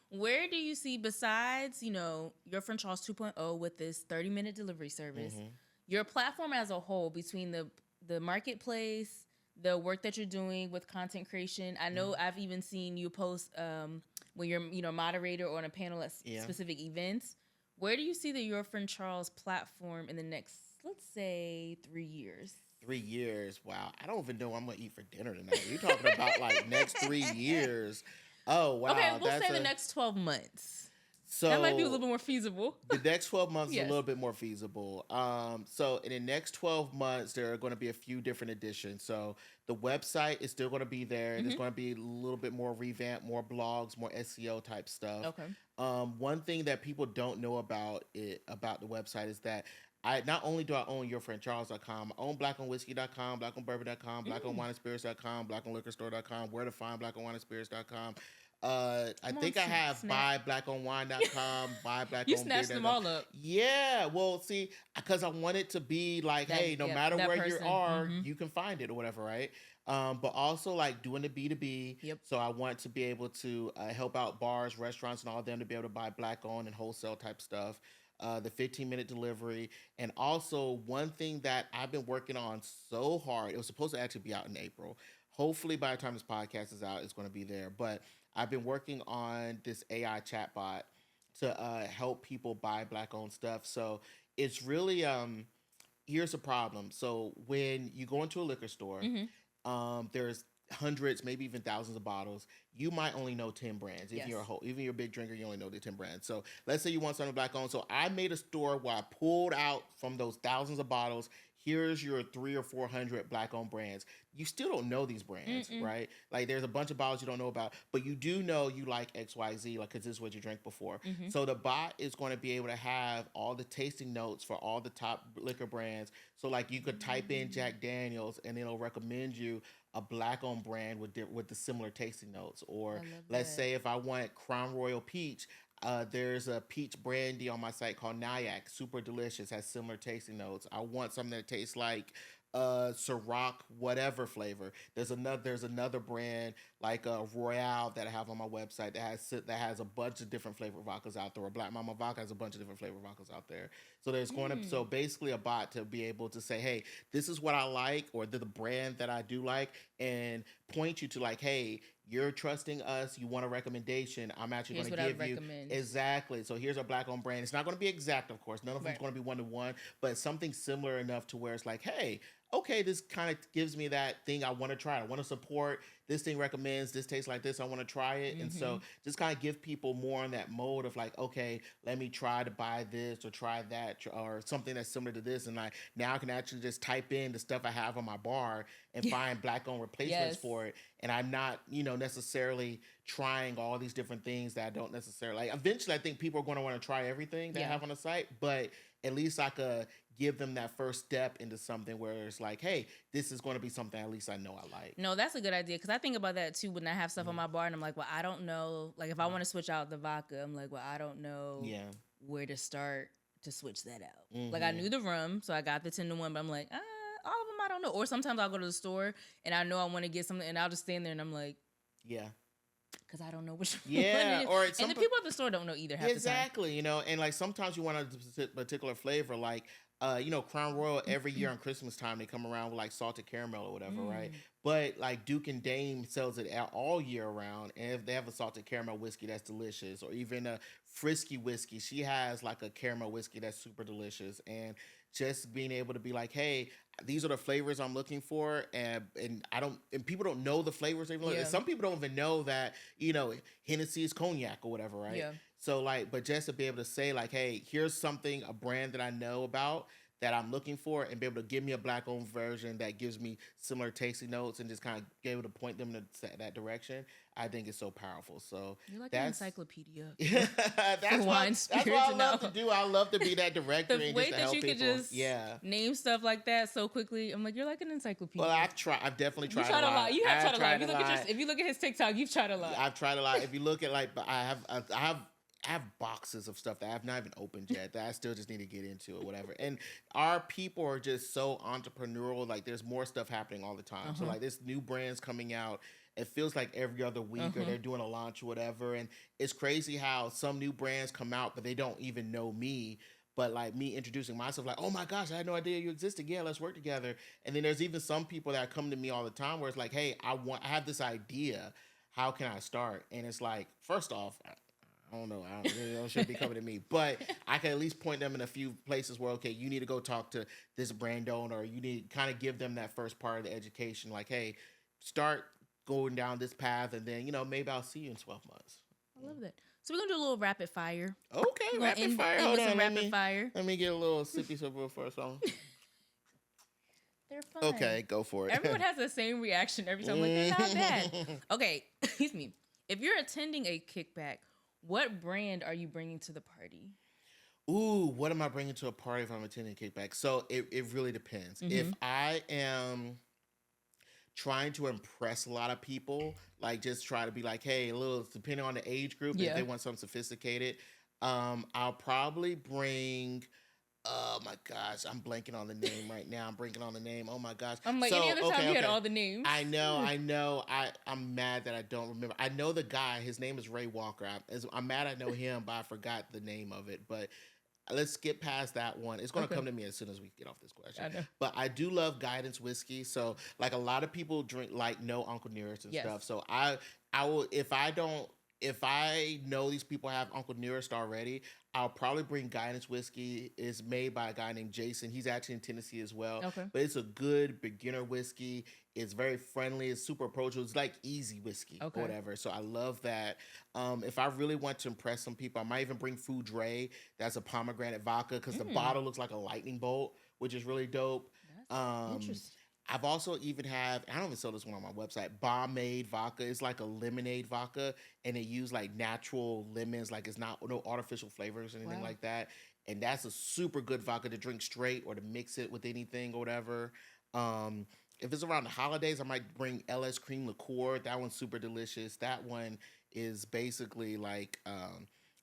Where do you see, besides, your friend Charles 2.0 with this 30-minute delivery service, your platform as a whole, between the marketplace, the work that you're doing with content creation? I know I've even seen you post when you're, moderator or on a panel at Yeah. specific events. Where do you see the Your Friend Charles platform in the next, let's say, 3 years? 3 years. Wow. I don't even know what I'm gonna eat for dinner tonight. You're talking about like next 3 years. Oh wow. Okay, we'll say the next 12 months. So That might be a little bit more feasible. the next 12 months is Yes. a little bit more feasible. So in the next 12 months, there are going to be a few different additions. So the website is still going to be there. There's going to be a little bit more revamp, more blogs, more SEO type stuff. Okay. One thing that people don't know about the website is that not only do I own UrFriendCharles.com, I own blackonwhiskey.com, blackonbourbon.com, blackonwineandspirits.com, blackonliquorstore.com, where to find blackonwineandspirits.com. I Come on, think I have snap. buyblackonwine.com, You snatched them buyblackonbeer.com. all up. Yeah, well, see, because I want it to be like, That- hey, no yeah, matter that where you person. are, Mhm. you can find it or whatever, right? But also like doing the B2B. Yep. So I want to be able to help out bars, restaurants, and all of them to be able to buy black owned and wholesale type stuff. The 15-minute delivery. And also one thing that I've been working on so hard, it was supposed to actually be out in April. Hopefully by the time this podcast is out, it's going to be there. But I've been working on this AI chatbot to help people buy black owned stuff. So it's really here's the problem. So when you go into a liquor store, there's hundreds, maybe even thousands of bottles. You might only know 10 brands. If Yes. you're even you're a big drinker, you only know the 10 brands. So let's say you want something black owned. So I made a store where I pulled out from those thousands of bottles. Here's your 300 or 400 black owned brands. You still don't know these brands, right? Like there's a bunch of bottles you don't know about, but you do know you like XYZ, like because this is what you drank before. So the bot is going to be able to have all the tasting notes for all the top liquor brands. So like you could type in Jack Daniels and it'll recommend you a black owned brand with the similar tasting notes. Or let's say if I want Crown Royal Peach, there's a peach brandy on my site called Nyack, super delicious, has similar tasting notes. I want something that tastes like Ciroc whatever flavor. There's another brand like Royale that I have on my website that has a bunch of different flavor vodkas out there. Or Black Mama Vodka has a bunch of different flavor vodkas out there. So there's going to so basically a bot to be able to say, hey, this is what I like, or the brand that I do like, and point you to like, hey, you're trusting us. You want a recommendation. I'm actually Here's going to what give I'd you recommend. exactly. So here's a black owned brand. It's not going to be exact, of course. None of them's going to be 1-to-1, but something similar enough to where it's like, hey, okay, this kind of gives me that thing I want to try. I want to support. This thing recommends. This tastes like this. I want to try it. And so just kind of give people more in that mode of like, okay, let me try to buy this or try that or something that's similar to this. And like now I can actually just type in the stuff I have on my bar and find black owned replacements for it. And I'm not, necessarily trying all these different things that I don't necessarily like. Eventually, I think people are going to want to try everything they have on the site, but at least I could give them that first step into something where it's like, hey, this is going to be something at least I know I like. No, that's a good idea, because I think about that too when I have stuff on my bar and I'm like, well, I don't know. Like if I want to switch out the vodka, I'm like, well, I don't know where to start to switch that out. Like I knew the rum, so I got the 10-to-1, but I'm like, all of them I don't know. Or sometimes I'll go to the store and I know I want to get something and I'll just stand there and I'm like, because I don't know which one it is. Or and the people at the store don't know either half exactly, and like sometimes you want a particular flavor, like Crown Royal every year on Christmas time they come around with like salted caramel or whatever, right? But like Duke and Dame sells it all year round, and if they have a salted caramel whiskey that's delicious, or even a Frisky whiskey, she has like a caramel whiskey that's super delicious. And just being able to be like, hey, these are the flavors I'm looking for, and people don't know the flavors. Some people don't even know that Hennessy is cognac or whatever, right? So like, but just to be able to say like, hey, here's a brand that I know about that I'm looking for and be able to give me a black owned version that gives me similar tasting notes and just kind of be able to point them in that direction, I think is so powerful. So You're like an that's encyclopedia for that's wine, that's spirits, what I and love to all. do. I love to be that director The and just way to that help you could people. just Yeah. name stuff like that so quickly, I'm like, you're like an Well, encyclopedia. I've definitely You tried tried a a lot. lot. You have I've tried a lot. tried a lot. If you look at his TikTok, you've tried a lot. I've tried a lot. If you look at like, but I have boxes of stuff that I've not even opened yet that I still just need to get into or whatever. And our people are just so entrepreneurial. Like there's more stuff happening all the time. So like this new brands coming out. It feels like every other week or they're doing a launch or whatever. And it's crazy how some new brands come out, but they don't even know me. But like me introducing myself, like, oh my gosh, I had no idea you existed. Yeah, let's work together. And then there's even some people that come to me all the time where it's like, hey, I have this idea. How can I start? And it's like, first off, I don't know. They don't should be coming to me, but I can at least point them in a few places where, okay, you need to go talk to this brand owner, or you need to kind of give them that first part of the education. Like, hey, start going down this path, and then maybe I'll see you in 12 months. I love that. So we're gonna do a little rapid fire. Okay, We're gonna rapid fire. end Hold with on, some rapid fire. let me get a little sippy sip real first. They're fun. Okay, go for it. Everyone has the same reaction every time. I'm like, they're not bad. Okay, excuse me. If you're attending a kickback, what brand are you bringing to the party? Ooh, what am I bringing to a party if I'm attending a kickback? So it really depends. If I am trying to impress a lot of people, like just try to be like, hey, a little depending on the age group, if they want something sophisticated, I'll probably bring. Oh my gosh, I'm blanking on the name right now. I'm blanking on the name. Oh my gosh. I'm like, any other time you had all the names. I know. I'm mad that I don't remember. I know the guy. His name is Ray Walker. I'm mad I know him, but I forgot the name of it. But let's skip past that one. It's going to come to me as soon as we get off this question. I know. But I do love Guidance whiskey. So like a lot of people drink know Uncle Nearest and stuff. So I will if I know these people have Uncle Nearest already, I'll probably bring Guidance whiskey. It's made by a guy named Jason. He's actually in Tennessee as well. Okay. But it's a good beginner whiskey. It's very friendly. It's super approachable. It's like easy whiskey or whatever. So I love that. If I really want to impress some people, I might even bring Foudre. That's a pomegranate vodka because the bottle looks like a lightning bolt, which is really dope. That's interesting. I've also even I don't even sell this one on my website, Bomb-Made vodka. It's like a lemonade vodka, and they use like natural lemons, like it's not no artificial flavors or anything like that. And that's a super good vodka to drink straight or to mix it with anything or whatever. If it's around the holidays, I might bring LS Cream Liqueur. That one's super delicious. That one is basically like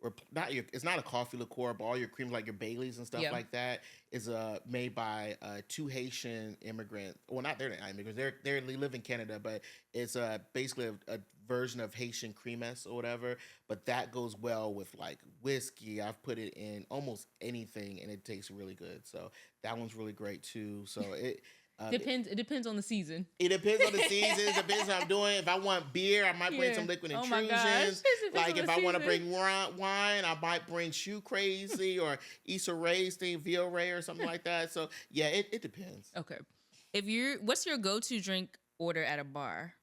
or not it's not a coffee liqueur, but all your creams like your Baileys and stuff like that is made by two Haitian immigrants. Well, not they're not immigrants. They live in Canada, but it's basically a version of Haitian creames or whatever. But that goes well with like whiskey. I've put it in almost anything, and it tastes really good. So that one's really great too. So it. It depends on the season. It depends on the season. It depends on what I'm doing. If I want beer, I might bring some liquid intrusions. Like if I want to bring wine, I might bring Shoe Crazy or Issa Rae's thing, Vio Ray or something like that. So yeah, it depends. Okay. What's your go-to drink order at a bar?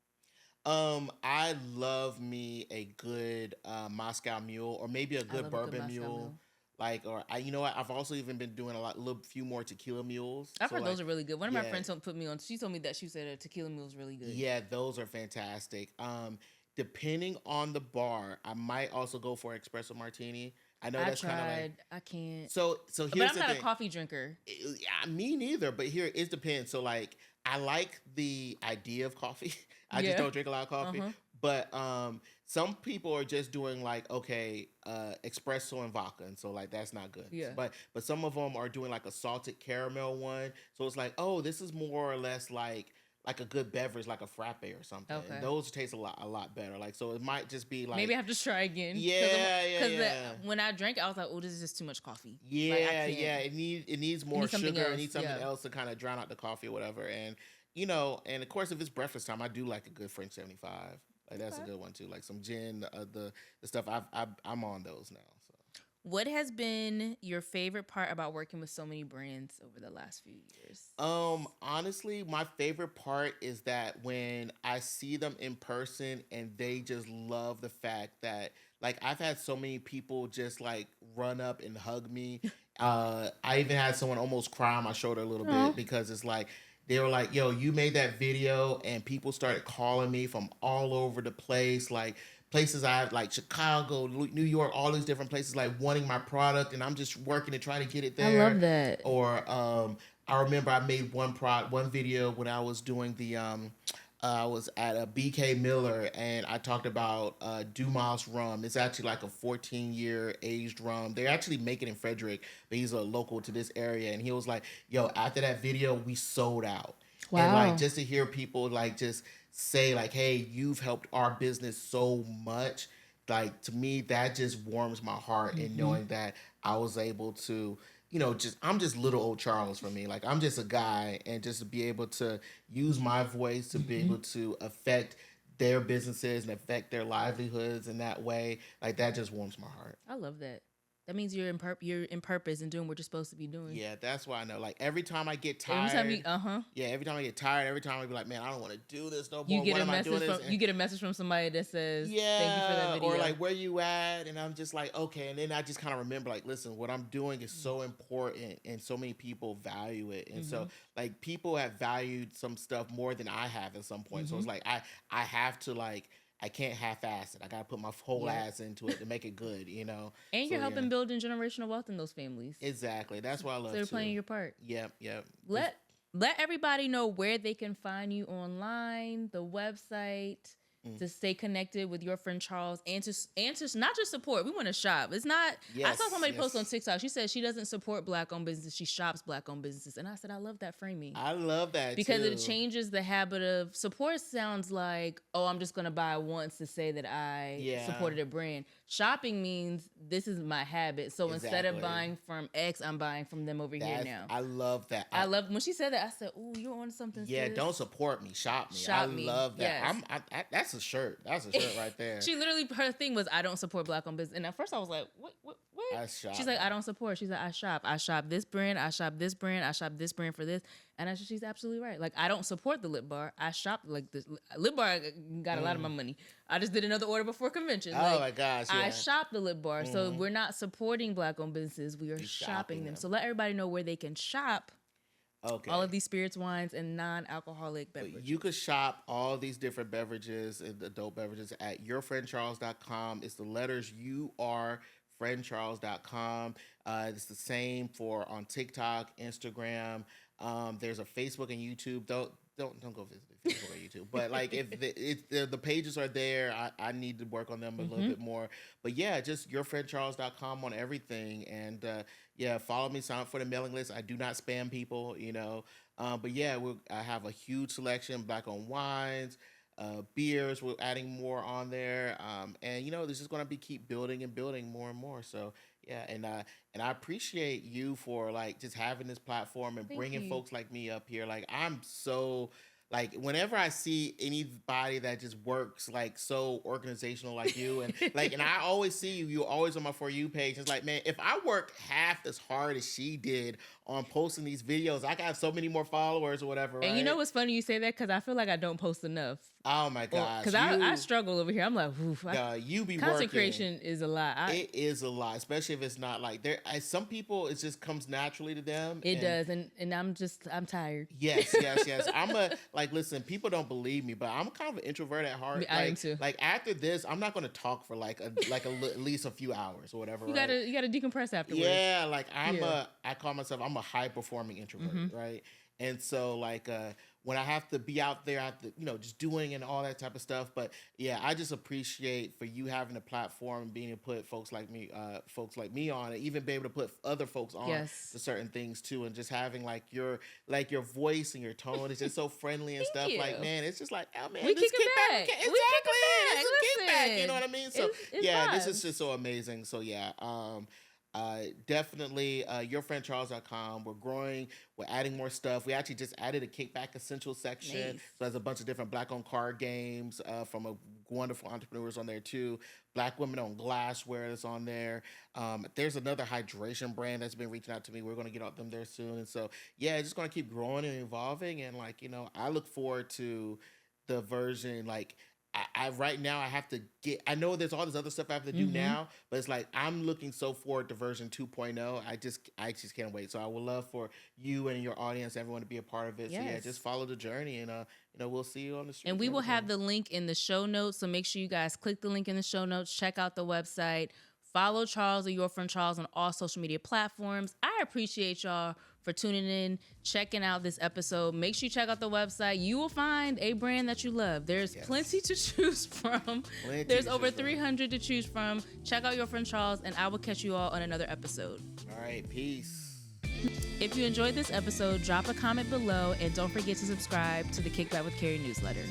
I love me a good Moscow Mule or maybe a good bourbon mule. Like, or you know what? I've also even been doing a few more tequila mules. I've heard those are really good. One of my friends put me on. She told me that she said a tequila mule is really good. Yeah, those are fantastic. Depending on the bar, I might also go for an espresso martini. I know that's kind of like I can't. So here's but I'm not a coffee drinker. Me neither. But here it depends. So like, I like the idea of coffee. I just don't drink a lot of coffee. But some people are just doing like, okay, espresso and vodka, and so like that's not good. Yeah. But some of them are doing like a salted caramel one, so it's like, oh, this is more or less like a good beverage, like a frappe or something. Okay. And those taste a lot better. Like, so it might just be like, maybe I have to try again. Yeah. When I drank, I was like, oh, this is just too much coffee. Yeah, It needs more sugar. It needs something else. Else to kind of drown out the coffee or whatever. And and of course, if it's breakfast time, I do like a good French 75. Like that's a good one too. Like some gin, the stuff. I'm on those now. So. What has been your favorite part about working with so many brands over the last few years? Honestly, my favorite part is that when I see them in person and they just love the fact that, like, I've had so many people just like run up and hug me. I even had someone almost cry on my shoulder a little Oh, bit because it's like they were like, "Yo, you made that video," and people started calling me from all over the place, like places I have like Chicago, New York, all these different places, like wanting my product, and I'm just working to try to get it I there. love that. Or I remember I made one video when I was doing the I was at a BK Miller and I talked about Dumas rum. It's actually like a 14-year aged rum. They actually make it in Frederick, but he's a local to this area. And he was like, "Yo, after that video, we sold out." And like Wow. just to hear people like just say like, "Hey, you've helped our business so much." Like to me, that just warms my heart in Mm-hmm. knowing that I was able to, just I'm just little old Charles for me. Like I'm just a guy, and just to be able to use my voice to be Mm-hmm. able to affect their businesses and affect their livelihoods in that way, like that just warms my heart. I love that. That means you're in purpose and doing what you're supposed to be doing. Yeah, that's why I know. Like every time I get Every time you tired, yeah, every time I get tired, every time I be like, man, I don't want to do this no you more. get What a am I doing message this? from And somebody that says thank you for that yeah, or video. like where you at? And I'm just like, okay. And then I just kind of remember, like, listen, what I'm doing is so important, and so many people value it. And Mm-hmm. so, like, people have valued some stuff more than I have at some point. So Mm-hmm. it's like I have to like. I can't half-ass it. I gotta put my whole Yep. ass into it to make it good, you know. And So you're yeah, helping build in generational wealth in those families. exactly. That's what I So love you're too. playing your part. Yep, yep. Just Let everybody know where they can find you online, the website, mm. to stay connected with your friend Charles, and to not just support. We want to shop. It's not. I saw Yes, somebody post on yes. TikTok. She said she doesn't support black-owned businesses. She shops black-owned businesses, and I said I love that framing I love that because it too. changes the habit of support. Sounds like, oh, I'm just gonna buy once to say that I Yeah, supported a brand. Shopping means this is my habit. So instead of exactly. buying from X, I'm buying from them over here That's now. I love that. I love when she said that. I said, "Ooh, you're on something, Yeah, sis." don't support me, shop me. I Shop me, love that. yes. That's a shirt. That's a shirt right there. She literally, her thing was, "I don't support black-owned business." And at first, I was like, "What? I She's shop like, "I me. don't support." She's like, "I shop. I shop this brand. I shop this brand. I shop this brand for this." And she's absolutely right. Like, I don't support the lip bar. I shop like this lip bar got a lot of my Mm. money. I just did another order before convention. Oh Like, my gosh, I yeah. shop the lip bar. So Hmm. we're not supporting black-owned businesses. We are You shopping shopping them. them. So let everybody know where they can shop all of Okay. these spirits, wines, and non-alcoholic But you beverages. could shop all these different beverages and adult beverages at yourfriendcharles.com. It's the letters UrFriendCharles.com. It's the same for on TikTok, Instagram. There's a Facebook and YouTube. Don't go visit the Facebook or YouTube. But like if the pages are there, I need to work on them a little Mm-hmm. bit more. But yeah, just yourfriendcharles.com on everything. And yeah, follow me, sign up for the mailing list. I do not spam people, you know. But yeah, I have a huge selection, black on wines, beers. We're adding more on there, and this is going to be keep building and building more and more. So yeah, and I appreciate you for like just having this platform and Thank bringing you. folks like me up here. Like I'm so like whenever I see anybody that just works like so organizational like you, and I always see you, you're always on my For You page. It's like, man, if I worked half as hard as she did on posting these videos, I got so many more followers or whatever, And you know right? what's funny you say that because I feel like I don't post enough. Oh my Or gosh, because I struggle over here. I'm like, oof, you be content working. creation is a lot. It is a lot, especially if it's not like there. Some people, it just comes naturally to them, It and does, and I'm tired. yes, yes, yes. I'm a like. Listen, people don't believe me, but I'm kind of an introvert at heart. I am too. Like after this, I'm not going to talk for at least a few hours or whatever, You right? gotta decompress afterwards. Yeah, like Yeah. I call myself I'm a high performing introvert, Mm-hmm. right? And so like when I have to be out there, I have to just doing and all that type of stuff. But yeah, I just appreciate for you having a platform and being able to put folks like me on, and even be able to put other folks on Yes. to certain things too, and just having like your voice and your tone is just so friendly and stuff. Thank Like you. man, it's just like oh man, We this kicking kickback, back. exactly, We kicking this back. is kickback. You know Listen, what I mean? So it's yeah, this is vibes. just so amazing. So yeah, definitely yourfriendcharles.com. We're growing. We're adding more stuff. We actually just added a Kickback Essential section. Nice. So there's a bunch of different black owned card games from a wonderful entrepreneurs on there too. Black women on glassware that's on there. There's another hydration brand that's been reaching out to me. We're going to get out them there soon. And so, yeah, it's just going to keep growing and evolving. And like, I look forward to the version like I right now I have to get. I know there's all this other stuff I have to do Mm-hmm. now, but it's like I'm looking so forward to version 2.0. I just can't wait. So I would love for you and your audience, everyone, to be a part of it. So yeah, just Yes. follow the journey, and we'll see you on the And streets we and will have everything. the link in the show notes. So make sure you guys click the link in the show notes, check out the website, follow Charles or Your Friend Charles on all social media platforms. I appreciate y'all for tuning in, checking out this episode. Make sure you check out the website. You will find a brand that you love. There's plenty Yes, to choose from. plenty There's to over choose from. 300 to choose from. Check out Your Friend Charles, and I will catch you all on another episode. All right, peace. If you enjoyed this episode, drop a comment below and don't forget to subscribe to the Kickback with Keri newsletter.